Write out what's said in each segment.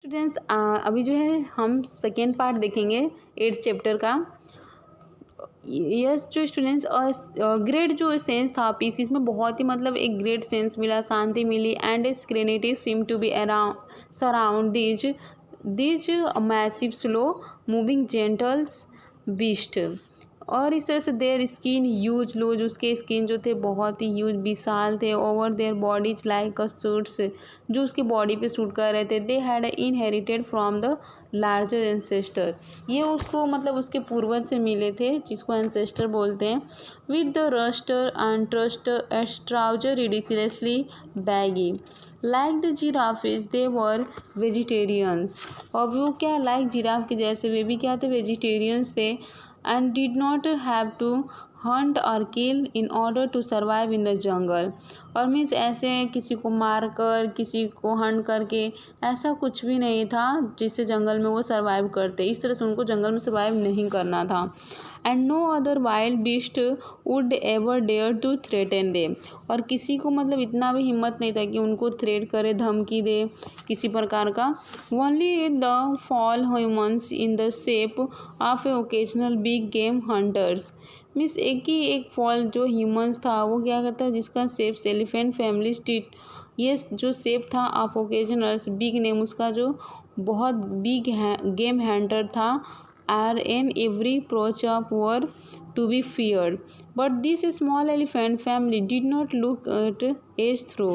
Students अभी जो है हम सेकेंड पार्ट देखेंगे 8th चैप्टर का। यस जो स्टूडेंट्स ग्रेट जो सेंस था पीसीस में बहुत ही मतलब एक ग्रेट सेंस मिला, शांति मिली and serenity seem to be around surround these massive slow moving gentles beast. और इस तरह से देयर स्किन ह्यूज लूज, उसके स्किन जो थे बहुत ही ह्यूज विशाल थे। Over their bodies like a suits, जो उसके बॉडी पे सूट कर रहे थे। They had inherited from the larger ancestor, ये उसको मतलब उसके पूर्वज से मिले थे जिसको एंसेस्टर बोलते हैं। With the roster and trust trouser ridiculously baggy like the giraffes they were vegetarians. और वो क्या लाइक जिराफ के जैसे वे भी क्या थे, वेजिटेरियंस थे। And did not have to hunt or kill in order to survive in the jungle। और मीन्स ऐसे किसी को मार कर किसी को हंट करके ऐसा कुछ भी नहीं था जिससे जंगल में वो सर्वाइव करते, इस तरह से उनको जंगल में सर्वाइव नहीं करना था। And no other wild beast would ever dare to threaten them. और किसी को मतलब इतना भी हिम्मत नहीं था कि उनको थ्रेट करे, धमकी दे किसी प्रकार का। Only the fall humans in the shape of A occasional big game hunters. Means एक ही एक फॉल जो ह्यूमंस था वो क्या करता है जिसका शेप एलिफेंट फैमिली स्ट्रीट, ये जो शेप था ऑफ ओकेजनल्स बिग नेम, उसका जो बहुत बिग गेम हंटर था। Are an every approach of were to be feared but this small elephant family did not look at as through.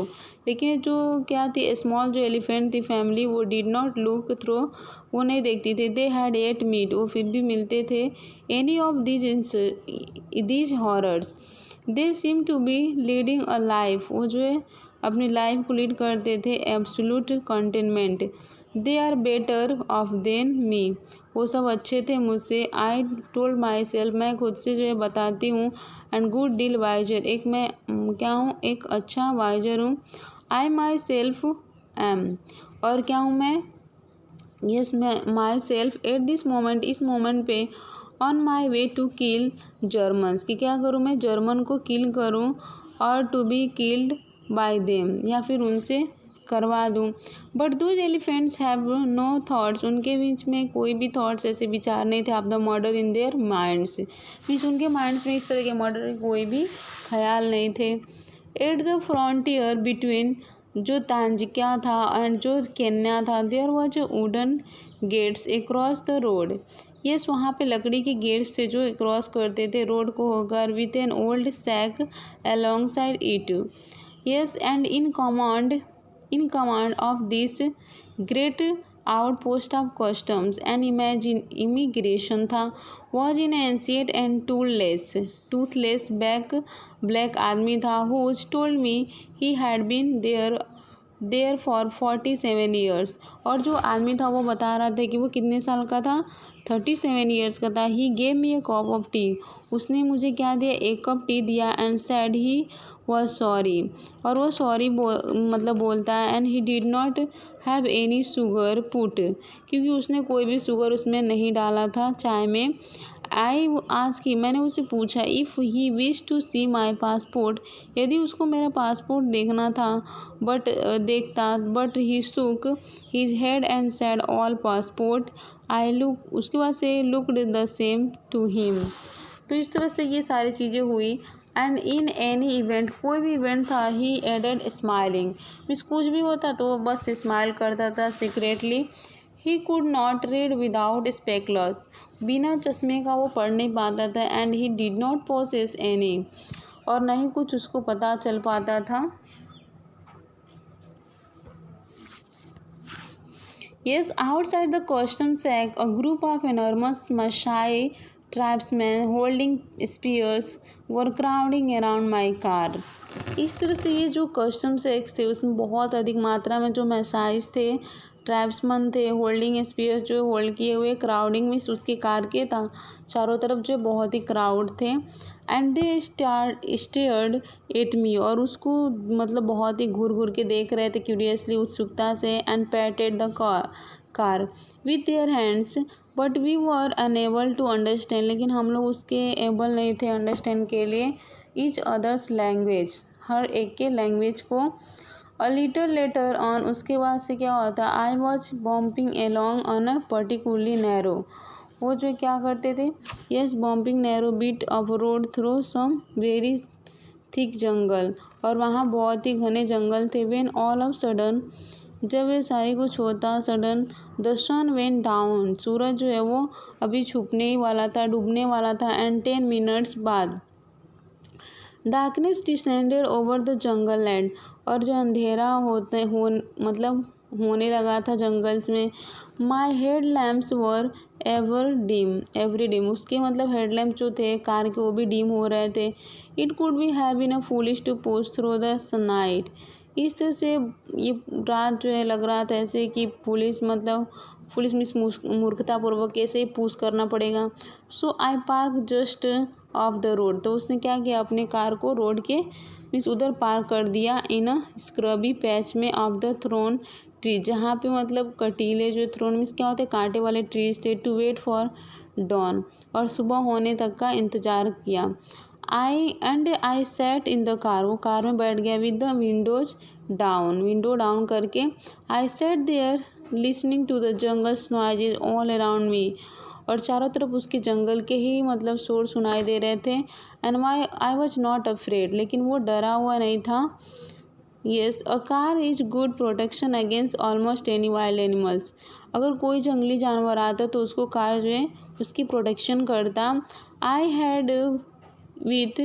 लेकिन जो क्या थी स्मॉल जो एलिफेंट थी फैमिली वो डिड नॉट लुक थ्रो, वो नहीं देखती थी। दे हैड एट मीट, वो फिर भी मिलते थे। Any of these horrors they seem to be leading a life, वो जो है अपनी लाइफ को लीड करते थे absolute contentment. They are better off than me, वो सब अच्छे थे मुझसे। आई टोल्ड माई सेल्फ, मैं खुद से जो है बताती हूँ। एंड गुड डील वाइजर, एक मैं क्या हूँ, एक अच्छा वाइजर हूँ। आई माई सेल्फ एम, और क्या हूँ मैं, यस मैं myself at this moment, इस मोमेंट पे on my way to kill Germans, कि क्या करूँ मैं जर्मन को किल करूँ, और to be killed by them, या फिर उनसे करवा दूँ। But those elephants have no thoughts, उनके बीच में कोई भी थाट्स ऐसे विचार नहीं थे। Of the murder in their minds, means उनके माइंड्स में इस तरह के मर्डर के कोई भी ख्याल नहीं थे। एट द फ्रंटियर बिटवीन, जो तांजिक्या था एंड जो केन्या था, there was wooden gates across the road. Yes वहाँ पे लकड़ी के गेट्स थे जो क्रॉस करते थे रोड को होकर। With an old sack alongside it. Yes and in command of this great outpost of customs and immigration था, was in ancient and toothless black आदमी था, who told me he had been there for 47 years। और जो आदमी था वो बता रहा था कि वो कितने साल का था, 37 ईयर्स का था। He gave me A cup of T, उसने मुझे क्या दिया, एक कप टी दिया। And sad he was sorry, और वो सॉरी मतलब बोलता है। And he did not have any sugar put, क्योंकि उसने कोई भी शुगर उसमें नहीं डाला था चाय में। आई आस्क ही, मैंने उससे पूछा। If he wish to see my passport, यदि उसको मेरा पासपोर्ट देखना था, but he shook his head and said all passport I look, उसके बाद से looked the same to him. तो इस तरह से ये सारी चीज़ें हुई। एंड इन एनी इवेंट, कोई भी इवेंट था, ही एडेड स्माइलिंग, मीन्स कुछ भी होता तो वो बस स्माइल करता था secretly. He could not read without spectacles, बिना चश्मे का वो पढ़ नहीं पाता था। And he did not possess any, और नहीं कुछ उसको पता चल पाता था। Yes, outside the custom sack, a group of enormous Maasai tribesmen holding spears were crowding around my car। इस तरह से ये जो कस्टम सैक्स थे उसमें बहुत अधिक मात्रा में जो मैसाइज थे, ट्राइब्समैन थे, होल्डिंग स्पीयर्स जो होल्ड किए हुए, क्राउडिंग मीन्स उसके कार के था चारों तरफ जो बहुत ही क्राउड थे। And they stared at me, और उसको मतलब बहुत ही घूर घूर के देख रहे थे क्यूरियसली, उत्सुकता से। And patted the car with their hands but we were unable to understand, लेकिन हम लोग उसके एबल नहीं थे अंडरस्टैंड के लिए ईच अदर्स लैंग्वेज, हर एक के लैंग्वेज को। अ लिटल लेटर ऑन, उसके बाद से क्या होता है, I was bumping along on a particularly narrow, वो जो क्या करते थे, yes bumping narrow bit of road through some very thick jungle, और वहाँ बहुत ही घने जंगल थे। व्हेन ऑल ऑफ सडन, जब ये सारी कुछ होता, sudden the sun went down, सूरज जो है वो अभी छुपने ही वाला था, डूबने वाला था। एंड 10 मिनट्स बाद darkness descended over the jungle land, और जो अंधेरा मतलब होने लगा था जंगल्स में। My head lamps were every dim, उसके मतलब हेडलैम्प जो थे कार के वो भी डिम हो रहे थे। It could be have been a foolish to push through the night, इस तरह से ये रात जो है लग रहा था ऐसे कि पुलिस मतलब पुलिस मिस मूर्खतापूर्वक कैसे ही पुश करना पड़ेगा। So I park just off the road, तो उसने क्या किया, अपने कार को रोड के मीन्स उधर पार्क कर दिया। इन अ स्क्रबी पैच में ऑफ द थ्रोन ट्री, जहाँ पे मतलब कटीले जो थ्रोन मीन्स क्या होते हैं, कांटे वाले ट्रीज थे। टू वेट फॉर डॉन, और सुबह होने तक का इंतज़ार किया। I sat in the car, वो कार में बैठ गया विद द विंडो डाउन करके। I sat there listening to the jungle noises all around me, और चारों तरफ उसके जंगल के ही मतलब शोर सुनाई दे रहे थे। And I was not afraid, लेकिन वो डरा हुआ नहीं था। Yes, a car is good protection against almost any wild animals, अगर कोई जंगली जानवर आता तो उसको कार जो है उसकी प्रोटेक्शन करता। I had with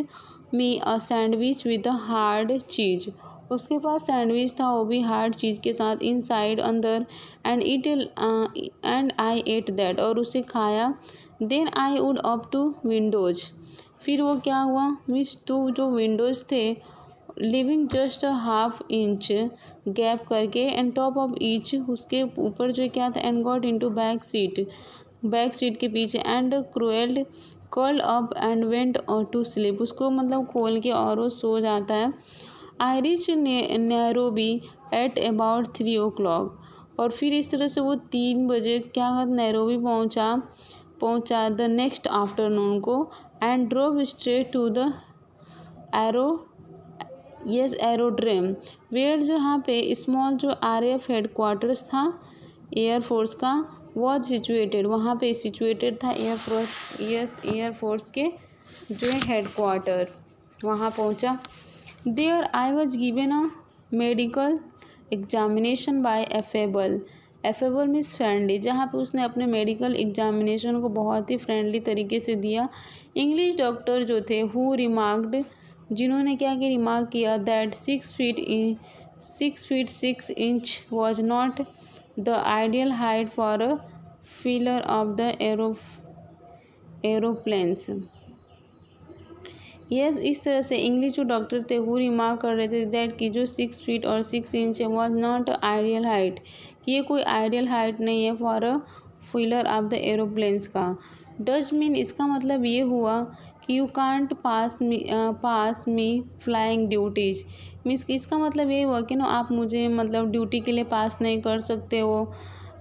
me a sandwich with a hard चीज, उसके पास सैंडविच था वो भी हार्ड चीज़ के साथ, इनसाइड अंदर। एंड आई एट दैट, और उसे खाया। Then I wound up two windows, फिर वो क्या हुआ, मीन्स टू जो विंडोज़ थे leaving just a half inch gap करके, एंड टॉप ऑफ ईच, उसके ऊपर जो क्या था, and got into back seat के पीछे। And crawled curl up and went to sleep, उसको मतलब खोल के और वो सो जाता है। I reached Nairobi at about 3 o'clock, और फिर इस तरह से वो 3 बजे क्या नैरोबी पहुंचा द नेक्स्ट आफ्टरनून को। And drove straight to the aerodrome, where जहाँ पे स्मॉल जो RAF हेडक्वार्टर्स था एयरफोर्स का, वॉज सिचुएटेड, वहाँ पे सिचुएटेड था एयरफोर्स के जो है हेडक्वार्टर, वहाँ पहुँचा। There I was given a medical examination by affable means friendly, जहाँ पे उसने अपने मेडिकल एग्जामिनेशन को बहुत ही फ्रेंडली तरीके से दिया। इंग्लिश डॉक्टर जो थे हु रिमार्क्ड, जिन्होंने क्या कि रिमार्क किया, that 6 feet 6 inch was not the ideal height for a feeler of the aeroplanes. Yes, इस तरह से इंग्लिश जो डॉक्टर थे वो रिमार्क कर रहे थे दैट कि जो 6 फीट और 6 इंच है वॉज नॉट आइडियल हाइट, कि ये कोई आइडियल हाइट नहीं है for a feeler of the aeroplanes का। डज मीन, इसका मतलब ये हुआ कि you can't pass me flying duties, means इसका मतलब ये हुआ कि ना आप मुझे मतलब ड्यूटी के लिए पास नहीं कर सकते हो।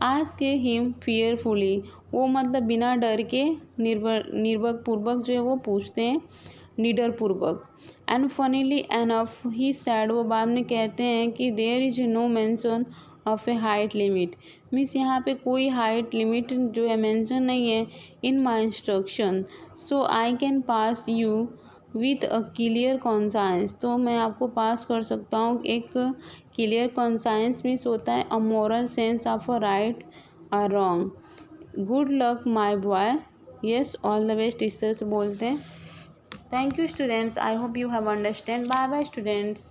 आस्क हिम फियरफुली, वो मतलब बिना डर के निर्भर पूर्वक जो है वो पूछते हैं, निडर पूर्वक। And funnily enough he said, वो बाद में कहते हैं कि there is no mention of a height limit, means यहाँ पे कोई हाइट लिमिट जो है मेंशन नहीं है in my instruction. So I can pass you with a clear conscience, तो मैं आपको पास कर सकता हूँ एक क्लियर कॉन्साइंस, मीन्स होता है a moral sense of a right और wrong. Good luck my boy, yes all the best, इस तरह से बोलते हैं। Thank you students, I hope you have understand. Bye bye students.